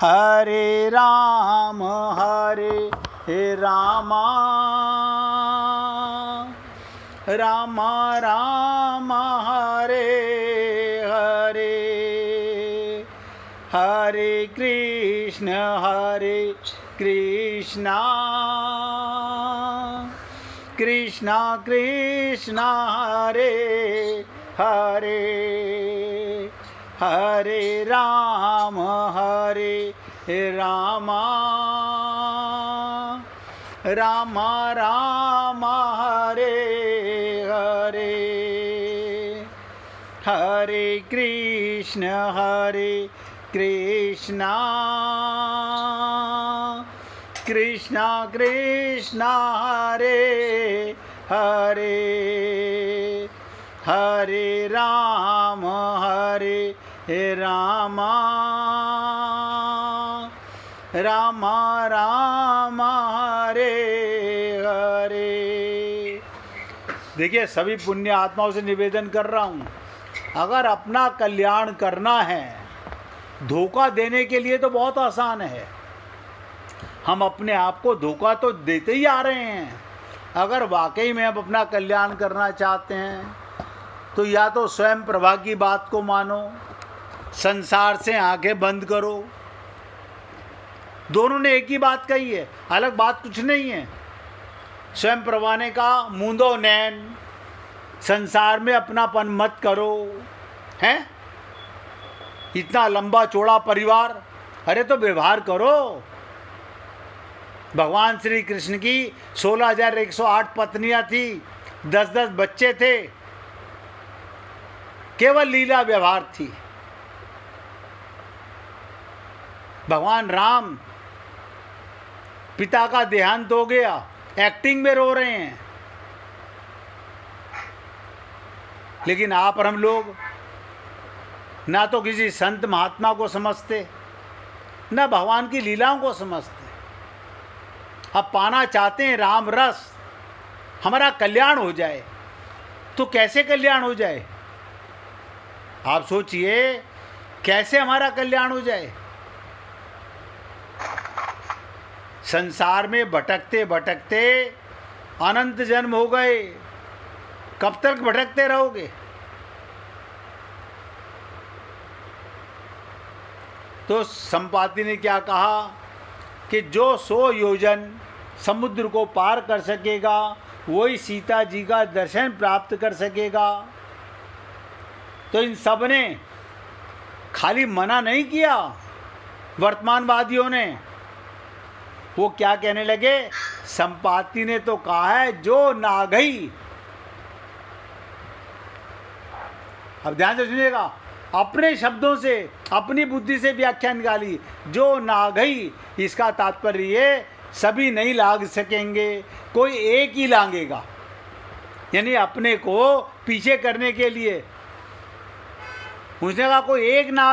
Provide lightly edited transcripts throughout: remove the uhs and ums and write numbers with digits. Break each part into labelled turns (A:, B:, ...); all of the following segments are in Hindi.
A: हरे राम राम राम हरे हरे, हरे कृष्ण कृष्ण कृष्ण हरे हरे, हरे राम राम राम हरे हरे, हरे कृष्ण कृष्ण कृष्ण हरे हरे, हरे राम राम राम हरे हरे। देखिए, सभी पुण्य आत्माओं से निवेदन कर रहा हूँ, अगर अपना कल्याण करना है, धोखा देने के लिए तो बहुत आसान है। हम अपने आप को धोखा तो देते ही आ रहे हैं। अगर वाकई में हम अपना कल्याण करना चाहते हैं तो या तो स्वयं प्रभा की बात को मानो, संसार से आंखें बंद करो। दोनों ने एक ही बात कही है, अलग बात कुछ नहीं है। स्वयं प्रभा ने कहा, मूंदो नैन, संसार में अपनापन मत करो। हैं? इतना लंबा चौड़ा परिवार, अरे तो व्यवहार करो। भगवान श्री कृष्ण की 16,108 पत्नियां थी, 10-10 बच्चे थे, केवल लीला व्यवहार थी। भगवान राम, पिता का देहांत हो गया, एक्टिंग में रो रहे हैं। लेकिन आप और हम लोग ना तो किसी संत महात्मा को समझते, ना भगवान की लीलाओं को समझते। अब पाना चाहते हैं राम रस, हमारा कल्याण हो जाए। तो कैसे कल्याण हो जाए? आप सोचिए, कैसे हमारा कल्याण हो जाए? संसार में भटकते भटकते अनंत जन्म हो गए, कब तक भटकते रहोगे? तो संपाति ने क्या कहा कि जो 100 योजन समुद्र को पार कर सकेगा वही सीता जी का दर्शन प्राप्त कर सकेगा। तो इन सब ने खाली मना नहीं किया, वर्तमानवादियों ने। वो क्या कहने लगे? संपाति ने तो कहा है जो ना गई, अब ध्यान से सुनिएगा, अपने शब्दों से, अपनी बुद्धि से व्याख्या निकाली। जो ना गई, इसका तात्पर्य ये, सभी नहीं लाग सकेंगे, कोई एक ही लांगेगा। यानी अपने को पीछे करने के लिए उसने कहा कोई एक ना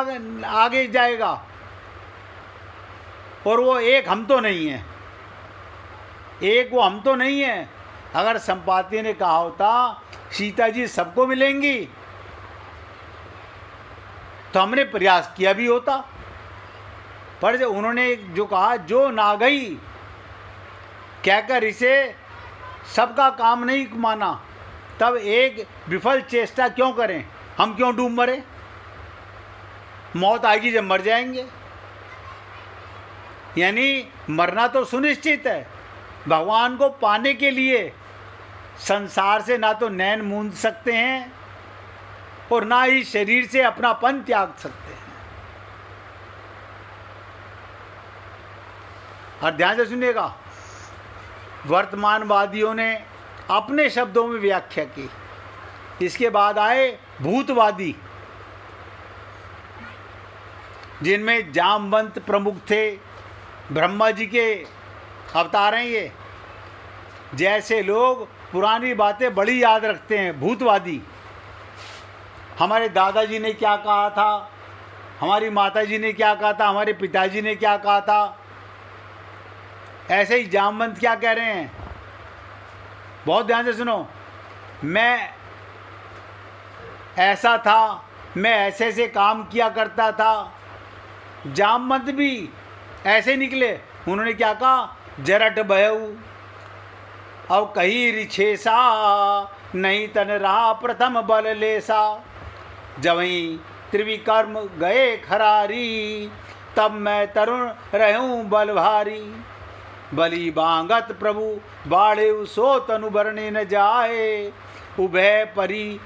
A: आगे जाएगा, और वो एक हम तो नहीं है, एक वो हम तो नहीं है। अगर संपाति ने कहा होता सीता जी सबको मिलेंगी तो हमने प्रयास किया भी होता, पर जो उन्होंने जो कहा जो ना गई कहकर इसे सबका काम नहीं माना, तब एक विफल चेष्टा क्यों करें? हम क्यों डूब मरे? मौत आएगी जब मर जाएंगे। यानी मरना तो सुनिश्चित है। भगवान को पाने के लिए संसार से ना तो नैन मूंद सकते हैं और ना ही शरीर से अपनापन त्याग सकते हैं। और ध्यान से सुनिएगा, वर्तमानवादियों ने अपने शब्दों में व्याख्या की। इसके बाद आए भूतवादी, जिनमें जामवंत प्रमुख थे, ब्रह्मा जी के अवतार हैं ये। जैसे लोग पुरानी बातें बड़ी याद रखते हैं, भूतवादी। हमारे दादाजी ने क्या कहा था, हमारी माताजी ने क्या कहा था, हमारे पिताजी ने क्या कहा था, ऐसे ही जामवंत क्या कह रहे हैं? बहुत ध्यान से सुनो, मैं ऐसा था, मैं ऐसे से काम किया करता था, जामवंत भी ऐसे निकले। उन्होंने क्या कहा, जरट बहू अब कही रिछेसा, नहीं तन रहा प्रथम बल लेसा। जवहीं त्रिविक्रम गए खरारी, तब मैं तरुण रहूं बल भारी। बलि बांगत प्रभु बाढ़े सो तनु बरने न जाए, उभय परी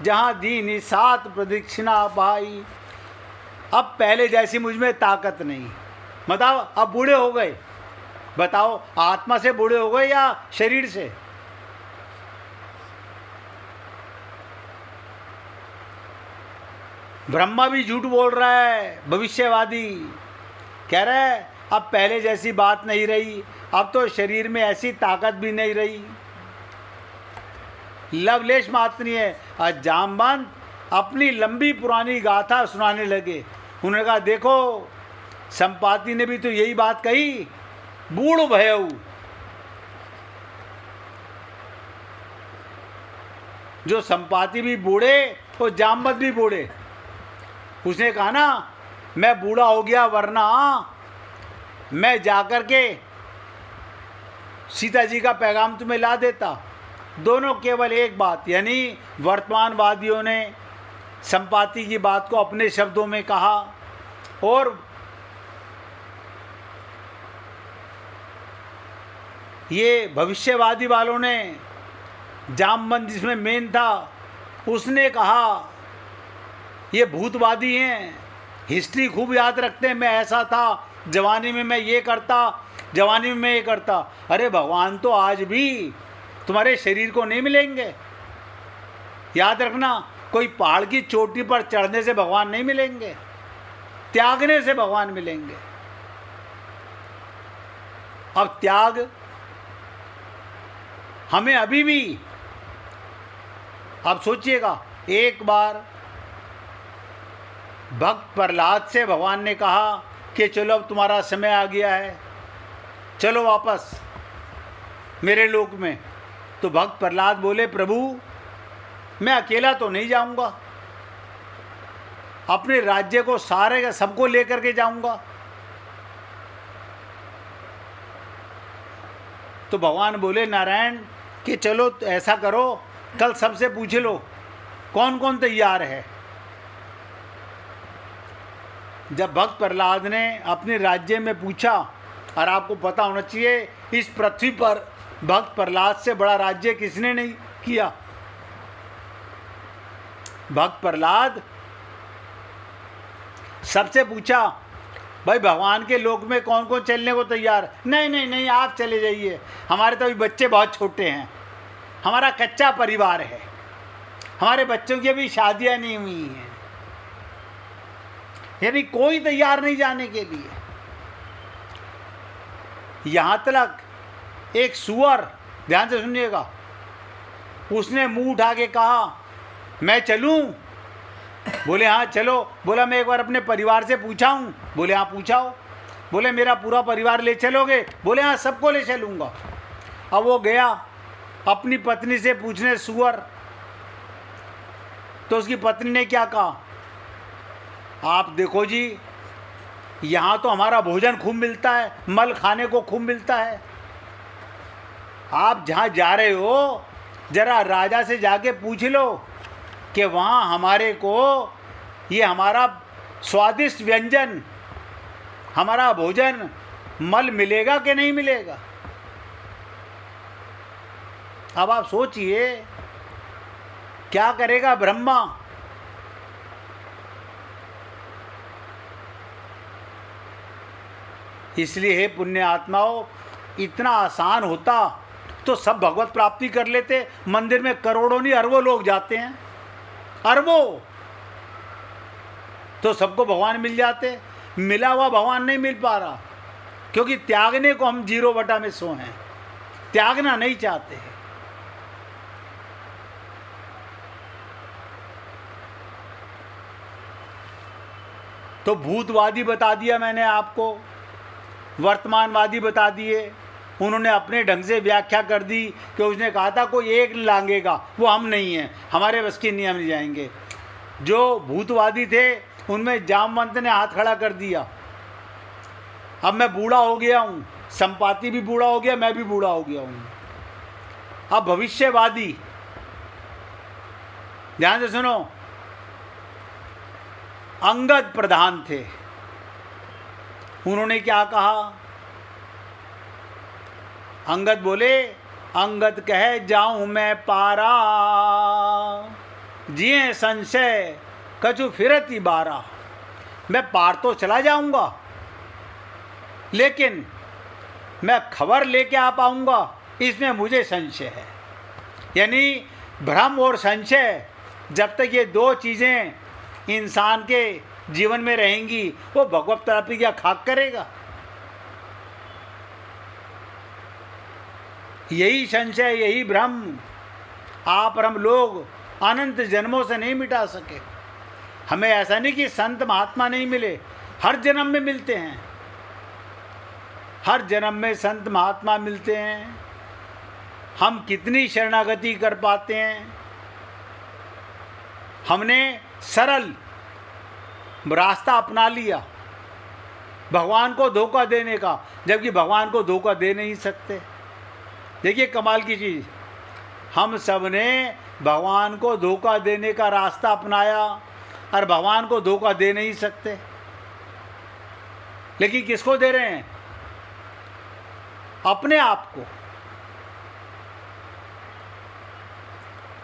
A: जहाँ दीन सात प्रदक्षिणा पाई। अब पहले जैसी मुझ में ताकत नहीं। बताओ, अब बूढ़े हो गए। बताओ, आत्मा से बूढ़े हो गए या शरीर से? ब्रह्मा भी झूठ बोल रहा है, भविष्यवादी कह रहा है अब पहले जैसी बात नहीं रही, अब तो शरीर में ऐसी ताकत भी नहीं रही, लवलेश मात्र नहीं है। और जामवंत अपनी लंबी पुरानी गाथा सुनाने लगे। उन्होंने कहा, देखो संपाति ने भी तो यही बात कही, बूढ़ भयऊ। जो संपाति भी बूढ़े और जामवंत भी बूढ़े। उसने कहा ना, मैं बूढ़ा हो गया वरना मैं जाकर के सीता जी का पैगाम तुम्हें ला देता। दोनों केवल एक बात, यानी वर्तमानवादियों ने संपाति की बात को अपने शब्दों में कहा और ये भविष्यवादी वालों ने, जामवंत जिसमें मेन था, उसने कहा ये भूतवादी हैं, हिस्ट्री खूब याद रखते हैं, मैं ऐसा था, जवानी में मैं ये करता, जवानी में मैं ये करता। अरे भगवान तो आज भी तुम्हारे शरीर को नहीं मिलेंगे। याद रखना, कोई पहाड़ की चोटी पर चढ़ने से भगवान नहीं मिलेंगे, त्यागने से भगवान मिलेंगे। अब त्याग हमें अभी भी, अब सोचिएगा, एक बार भक्त प्रहलाद से भगवान ने कहा कि चलो अब तुम्हारा समय आ गया है, चलो वापस मेरे लोक में। तो भक्त प्रहलाद बोले, प्रभु मैं अकेला तो नहीं जाऊंगा, अपने राज्य को सारे का सबको लेकर के जाऊंगा। तो भगवान बोले नारायण कि चलो ऐसा करो, कल सबसे पूछ लो कौन कौन तैयार है। जब भक्त प्रहलाद ने अपने राज्य में पूछा, और आपको पता होना चाहिए इस पृथ्वी पर भक्त प्रहलाद से बड़ा राज्य किसने नहीं किया। भक्त प्रहलाद सबसे पूछा, भाई भगवान के लोक में कौन कौन चलने को तैयार? नहीं नहीं नहीं, आप चले जाइए, हमारे तो अभी बच्चे बहुत छोटे हैं, हमारा कच्चा परिवार है, हमारे बच्चों की अभी शादियां नहीं हुई हैं। यानी कोई तैयार नहीं जाने के लिए। यहां तक एक सुअर, ध्यान से सुनिएगा, उसने मुंह उठा के कहा मैं चलूं? बोले हाँ चलो। बोला मैं एक बार अपने परिवार से पूछा हूं। बोले हाँ पूछाओ। बोले मेरा पूरा परिवार ले चलोगे? बोले हाँ सबको ले चलूंगा। अब वो गया अपनी पत्नी से पूछने सुअर, तो उसकी पत्नी ने क्या कहा, आप देखो जी यहाँ तो हमारा भोजन खूब मिलता है, मल खाने को खूब मिलता है, आप जहाँ जा रहे हो जरा राजा से जाके पूछ लो कि वहाँ हमारे को ये हमारा स्वादिष्ट व्यंजन, हमारा भोजन मल मिलेगा कि नहीं मिलेगा। अब आप सोचिए क्या करेगा ब्रह्मा। इसलिए हे पुण्य आत्माओं, इतना आसान होता तो सब भगवत प्राप्ति कर लेते। मंदिर में करोड़ों नहीं अरबों लोग जाते हैं, अरबों, तो सबको भगवान मिल जाते। मिला हुआ भगवान नहीं मिल पा रहा, क्योंकि त्यागने को हम 0/100 हैं, त्यागना नहीं चाहते हैं। तो भूतवादी बता दिया मैंने आपको, वर्तमानवादी बता दिए, उन्होंने अपने ढंग से व्याख्या कर दी कि उसने कहा था कोई एक लांगेगा, वो हम नहीं हैं, हमारे बस की नियम नहीं जाएंगे। जो भूतवादी थे उनमें जामवंत ने हाथ खड़ा कर दिया अब मैं बूढ़ा हो गया हूँ, संपाति भी बूढ़ा हो गया, मैं भी बूढ़ा हो गया हूँ। अब भविष्यवादी, ध्यान से सुनो, अंगद प्रधान थे। उन्होंने क्या कहा? अंगद बोले, अंगद कह जाऊं मैं पारा, जिए संशय कछु फिरती बारा। मैं पार तो चला जाऊंगा, लेकिन मैं खबर लेके आ पाऊंगा, इसमें मुझे संशय है। यानी भ्रम और संशय, जब तक ये दो चीज़ें इंसान के जीवन में रहेंगी, वो भगवत प्राप्ति क्या खाक करेगा? यही संशय, यही भ्रम आप और हम लोग अनंत जन्मों से नहीं मिटा सके। हमें ऐसा नहीं कि संत महात्मा नहीं मिले, हर जन्म में मिलते हैं, हर जन्म में संत महात्मा मिलते हैं। हम कितनी शरणागति कर पाते हैं? हमने सरल रास्ता अपना लिया भगवान को धोखा देने का, जबकि भगवान को धोखा दे नहीं सकते। देखिए कमाल की चीज़, हम सब ने भगवान को धोखा देने का रास्ता अपनाया और भगवान को धोखा दे नहीं सकते। लेकिन किसको दे रहे हैं? अपने आप को।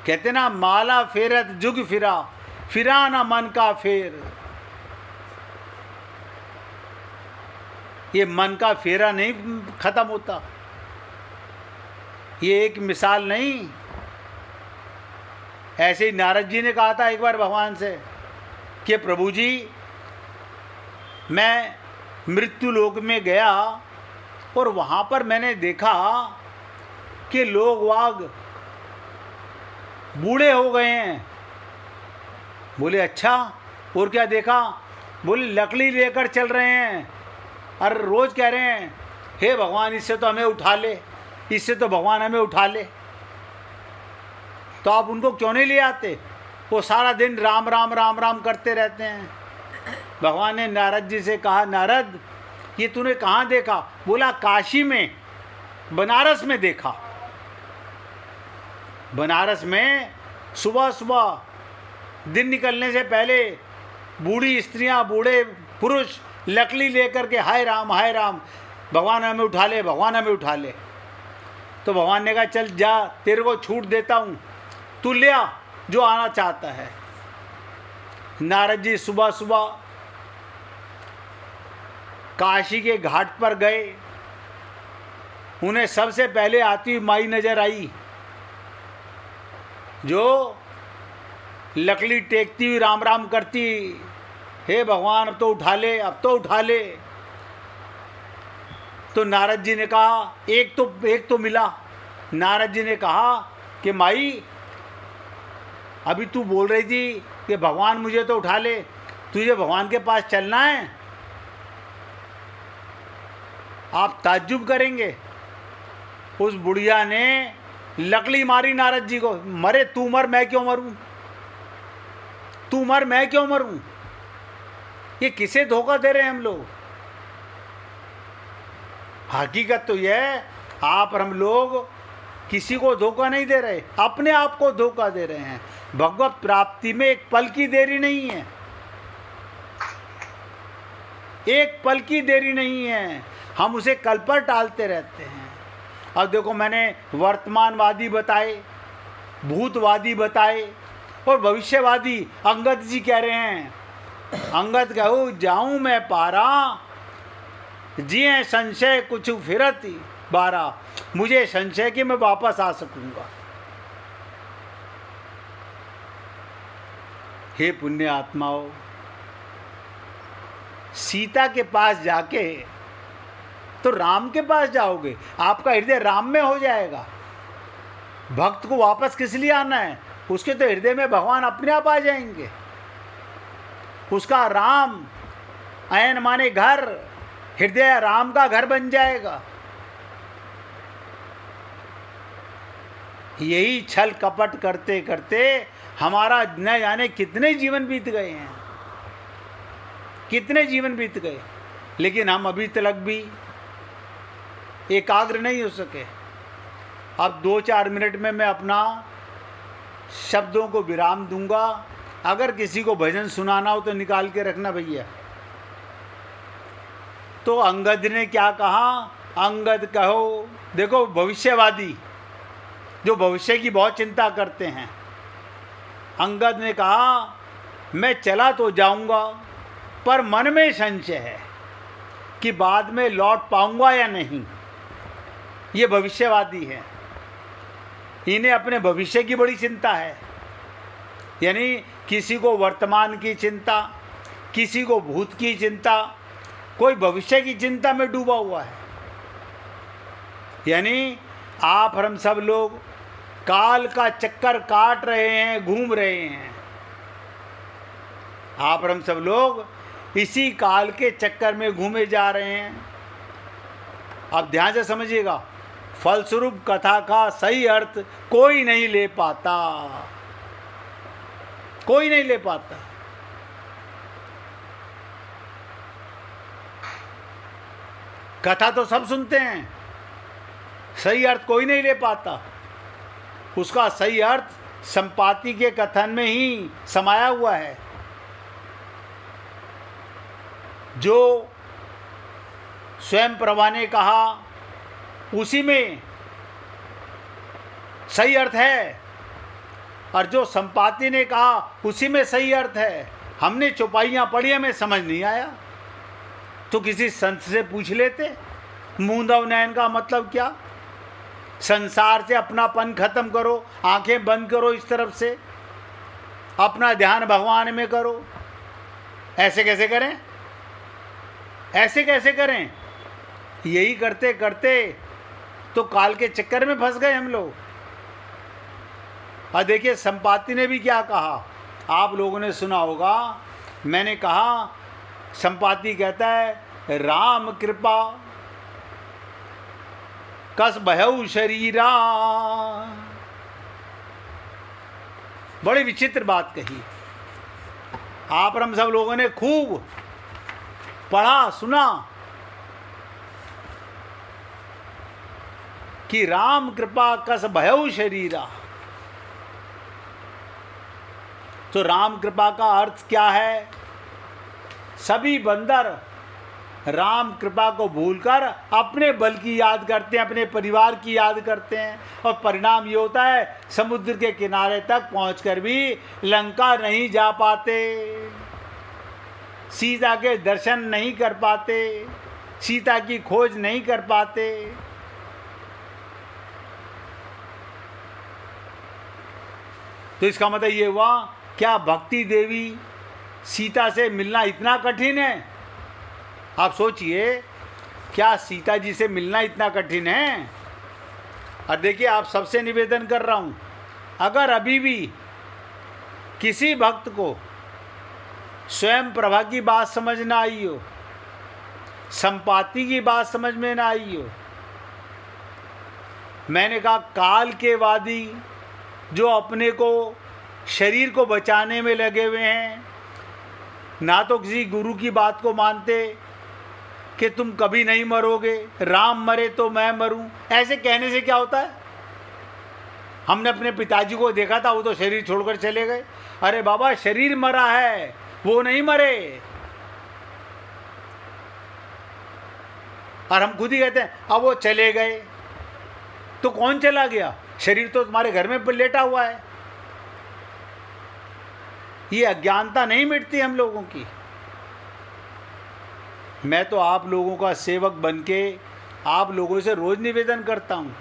A: कहते ना, माला फेरत जुग फिरा, फिरा ना मन का फेर। ये मन का फेरा नहीं खत्म होता। ये एक मिसाल नहीं, ऐसे ही नारद जी ने कहा था एक बार भगवान से कि प्रभु जी, मैं मृत्यु लोक में गया और वहाँ पर मैंने देखा कि लोग वाग बूढ़े हो गए हैं। बोले अच्छा, और क्या देखा? बोले लकड़ी लेकर चल रहे हैं और रोज़ कह रहे हैं, हे भगवान इससे तो हमें उठा ले, इससे तो भगवान हमें उठा ले। तो आप उनको क्यों नहीं ले आते? वो सारा दिन राम राम राम राम करते रहते हैं। भगवान ने नारद जी से कहा, नारद ये तूने कहाँ देखा? बोला काशी में, बनारस में देखा। बनारस में सुबह सुबह दिन निकलने से पहले बूढ़ी स्त्रियां, बूढ़े पुरुष लकड़ी लेकर के हाय राम भगवान हमें उठा ले, भगवान हमें उठा ले। तो भगवान ने कहा चल जा, तेरे को छूट देता हूँ, तू ले आ जो आना चाहता है। नारद जी सुबह सुबह काशी के घाट पर गए। उन्हें सबसे पहले आती हुई माई नजर आई, जो लकड़ी टेकती हुई राम राम करती, हे भगवान अब तो उठा ले, अब तो उठा ले। तो नारद जी ने कहा एक तो मिला। नारद जी ने कहा कि माई, अभी तू बोल रही थी कि भगवान मुझे तो उठा ले, तुझे भगवान के पास चलना है? आप ताज्जुब करेंगे, उस बुढ़िया ने लकड़ी मारी नारद जी को। मरे तू मर, मैं क्यों मरूं? तू मर, मैं क्यों मरूं? ये किसे धोखा दे रहे हैं हम लोग? हकीकत तो यह है, आप और हम लोग किसी को धोखा नहीं दे रहे, अपने आप को धोखा दे रहे हैं। भगवत प्राप्ति में एक पल की देरी नहीं है, एक पल की देरी नहीं है। हम उसे कल पर टालते रहते हैं। अब देखो, मैंने वर्तमानवादी बताए, भूतवादी बताए और भविष्यवादी। अंगद जी कह रहे हैं, अंगद कहूँ जाऊं मैं पारा, जिए संशय कुछ फिरत बारा। मुझे संशय कि मैं वापस आ सकूंगा। हे पुण्य आत्माओं, सीता के पास जाके तो राम के पास जाओगे, आपका हृदय राम में हो जाएगा। भक्त को वापस किस लिए आना है? उसके तो हृदय में भगवान अपने आप आ जाएंगे। उसका राम, अयन माने घर, हृदय राम का घर बन जाएगा। यही छल कपट करते करते हमारा न जाने कितने जीवन बीत गए हैं, कितने जीवन बीत गए। लेकिन हम अभी तक भी एकाग्र नहीं हो सके। अब 2-4 मिनट में मैं अपना शब्दों को विराम दूंगा। अगर किसी को भजन सुनाना हो तो निकाल के रखना भैया। तो अंगद ने क्या कहा? अंगद कहो, देखो भविष्यवादी जो भविष्य की बहुत चिंता करते हैं, अंगद ने कहा मैं चला तो जाऊंगा पर मन में संशय है कि बाद में लौट पाऊंगा या नहीं। ये भविष्यवादी है, इन्हें अपने भविष्य की बड़ी चिंता है। यानी किसी को वर्तमान की चिंता, किसी को भूत की चिंता, कोई भविष्य की चिंता में डूबा हुआ है। यानी आप और हम सब लोग काल का चक्कर काट रहे हैं, घूम रहे हैं। आप और हम सब लोग इसी काल के चक्कर में घूमे जा रहे हैं। अब ध्यान से समझिएगा, फलस्वरूप कथा का सही अर्थ कोई नहीं ले पाता, कोई नहीं ले पाता। कथा तो सब सुनते हैं, सही अर्थ कोई नहीं ले पाता। उसका सही अर्थ संपाति के कथन में ही समाया हुआ है। जो स्वयं प्रभा ने कहा उसी में सही अर्थ है, और जो संपाति ने कहा उसी में सही अर्थ है। हमने चौपाइयाँ पढ़ी, हमें समझ नहीं आया तो किसी संत से पूछ लेते। मूंदव नयन का मतलब क्या? संसार से अपनापन खत्म करो, आंखें बंद करो, इस तरफ से अपना ध्यान भगवान में करो। ऐसे कैसे करें? ऐसे कैसे करें? यही करते करते तो काल के चक्कर में फंस गए हम लोग। और देखिए संपाति ने भी क्या कहा, आप लोगों ने सुना होगा। मैंने कहा, संपाति कहता है राम कृपा कस भयउ शरीरा। बड़ी विचित्र बात कही। आप हम सब लोगों ने खूब पढ़ा सुना कि राम कृपा कस भयउ शरीरा। तो राम कृपा का अर्थ क्या है? सभी बंदर राम कृपा को भूलकर अपने बल की याद करते हैं, अपने परिवार की याद करते हैं, और परिणाम ये होता है समुद्र के किनारे तक पहुंचकर भी लंका नहीं जा पाते, सीता के दर्शन नहीं कर पाते, सीता की खोज नहीं कर पाते। तो इसका मतलब ये हुआ, क्या भक्ति देवी सीता से मिलना इतना कठिन है? आप सोचिए, क्या सीता जी से मिलना इतना कठिन है? और देखिए, आप सबसे निवेदन कर रहा हूँ, अगर अभी भी किसी भक्त को स्वयं प्रभा की बात समझ ना आई हो, संपाति की बात समझ में ना आई हो, मैंने कहा काल के वादी जो अपने को शरीर को बचाने में लगे हुए हैं, ना तो किसी गुरु की बात को मानते कि तुम कभी नहीं मरोगे, राम मरे तो मैं मरूं। ऐसे कहने से क्या होता है? हमने अपने पिताजी को देखा था, वो तो शरीर छोड़कर चले गए। अरे बाबा, शरीर मरा है, वो नहीं मरे। और हम खुद ही कहते हैं अब वो चले गए। तो कौन चला गया? शरीर तो तुम्हारे घर में लेटा हुआ है। ये अज्ञानता नहीं मिटती हम लोगों की। मैं तो आप लोगों का सेवक बनके आप लोगों से रोज निवेदन करता हूँ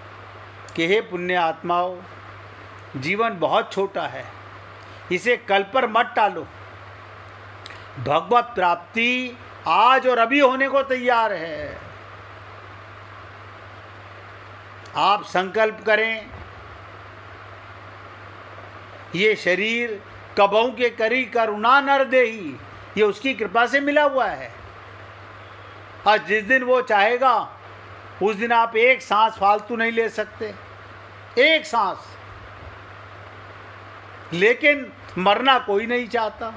A: कि हे पुण्य आत्माओं, जीवन बहुत छोटा है, इसे कल पर मत टालो। भगवत प्राप्ति आज और अभी होने को तैयार है। आप संकल्प करें, ये शरीर कबहू के करी करुणा नर देही, ये उसकी कृपा से मिला हुआ है। और जिस दिन वो चाहेगा उस दिन आप एक सांस फालतू नहीं ले सकते, एक सांस। लेकिन मरना कोई नहीं चाहता।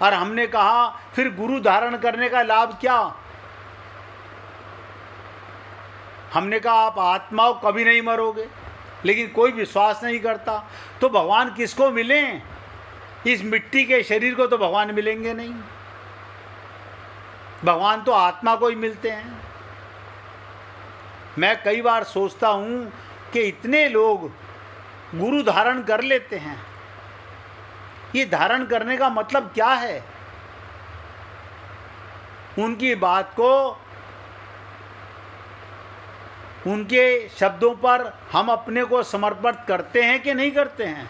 A: और हमने कहा फिर गुरु धारण करने का लाभ क्या? हमने कहा आप आत्माओं कभी नहीं मरोगे, लेकिन कोई विश्वास नहीं करता। तो भगवान किसको मिलें? इस मिट्टी के शरीर को तो भगवान मिलेंगे नहीं, भगवान तो आत्मा को ही मिलते हैं। मैं कई बार सोचता हूँ कि इतने लोग गुरु धारण कर लेते हैं, ये धारण करने का मतलब क्या है? उनकी बात को, उनके शब्दों पर हम अपने को समर्पित करते हैं कि नहीं करते हैं?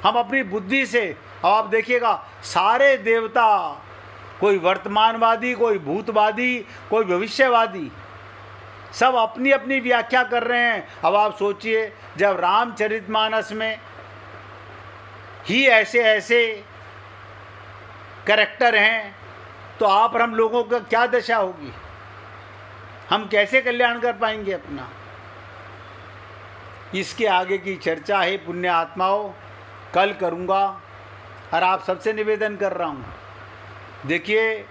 A: हम अपनी बुद्धि से, अब आप देखिएगा सारे देवता, कोई वर्तमानवादी, कोई भूतवादी, कोई भविष्यवादी, सब अपनी अपनी व्याख्या कर रहे हैं। अब आप सोचिए, जब रामचरितमानस में ही ऐसे ऐसे कैरेक्टर हैं, तो आप और हम लोगों का क्या दशा होगी? हम कैसे कल्याण कर पाएंगे अपना? इसके आगे की चर्चा है पुण्य आत्माओं कल करूँगा, और आप सबसे निवेदन कर रहा हूँ, देखिए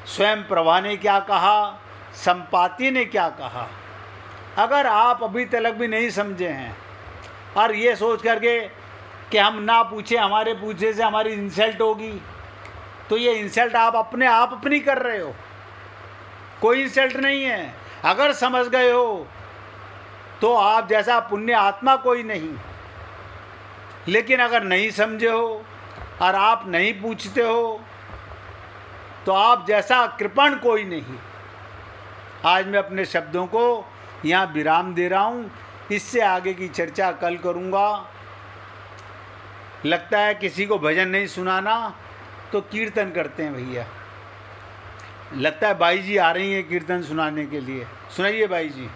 A: स्वयं प्रभा ने क्या कहा, संपाति ने क्या कहा। अगर आप अभी तक भी नहीं समझे हैं और ये सोच करके कि हम ना पूछे, हमारे पूछे से हमारी इंसल्ट होगी, तो ये इंसल्ट आप अपने आप अपनी कर रहे हो, कोई इंसल्ट नहीं है। अगर समझ गए हो तो आप जैसा पुण्य आत्मा कोई नहीं, लेकिन अगर नहीं समझे हो और आप नहीं पूछते हो तो आप जैसा कृपण कोई नहीं। आज मैं अपने शब्दों को यहाँ विराम दे रहा हूँ, इससे आगे की चर्चा कल करूँगा। लगता है किसी को भजन नहीं सुनाना तो कीर्तन करते हैं भैया। लगता है बाई जी आ रही हैं कीर्तन सुनाने के लिए। सुनाइए बाई जी।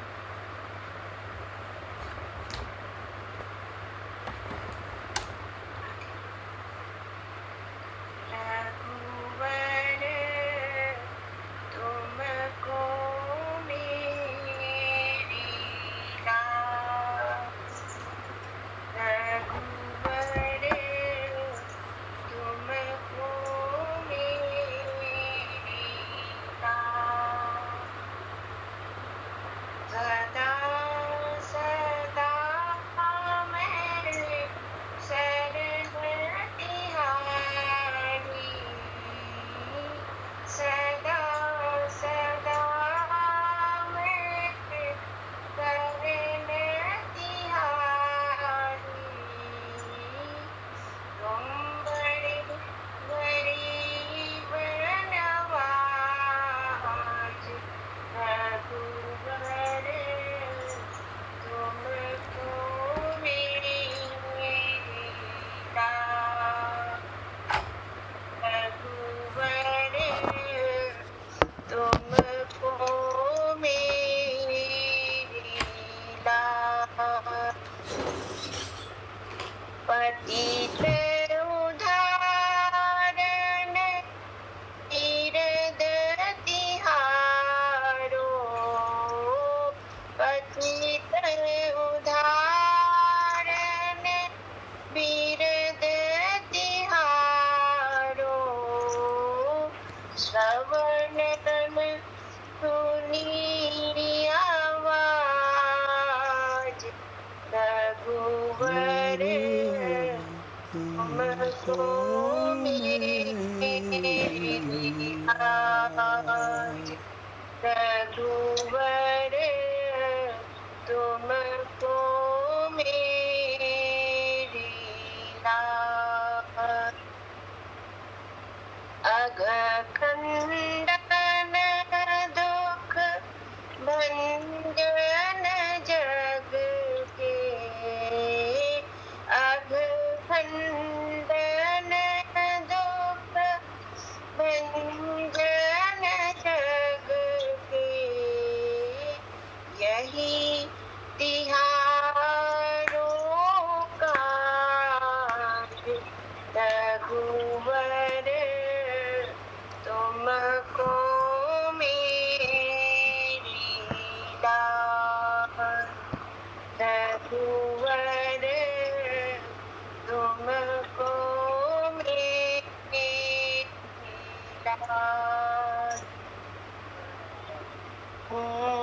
B: Oh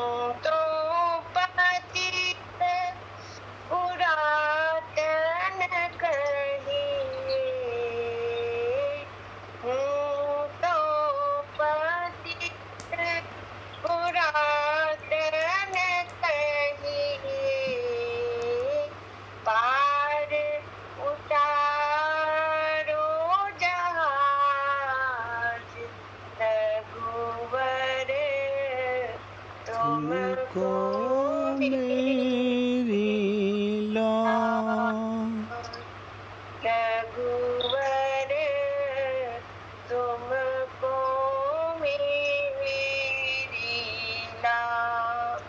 A: मेरी लाज।
B: रघुवर तुमको मेरी लाज।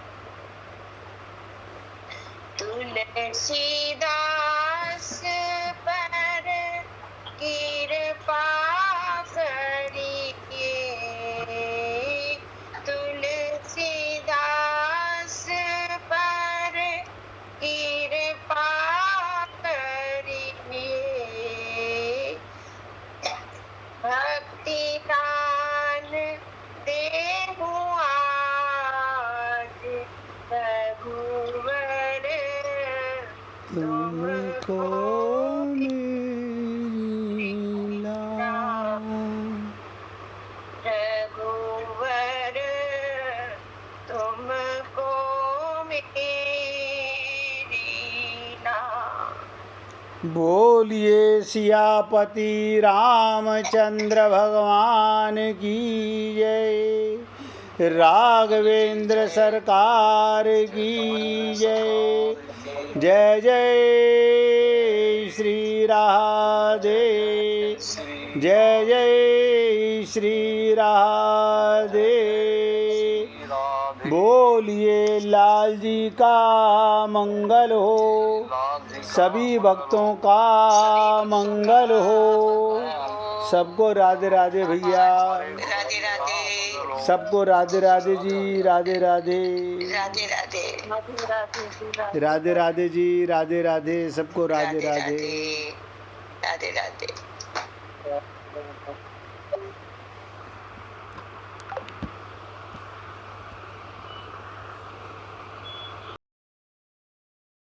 B: तुलसीदास पर कृपा करिए। तुलसीदास पर कृपा करिए। भक्ति दान देहूं आज रघुवर
A: तुमको मेरी लाज।
B: रघुवर तुमको मेरी लाज।
A: बोलिए सियापति रामचंद्र भगवान की जय। राघवेंद्र सरकार की जय। जय जय श्री राधे। जय जय श्री राधे। बोलिए लाल जी का मंगल हो। सभी भक्तों का मंगल हो। सबको राधे राधे भैया।
B: राधे राधे।
A: सबको राधे राधे जी। राधे राधे।
B: राधे राधे।
A: राधे राधे जी। राधे राधे। सबको राधे राधे।
B: राधे राधे।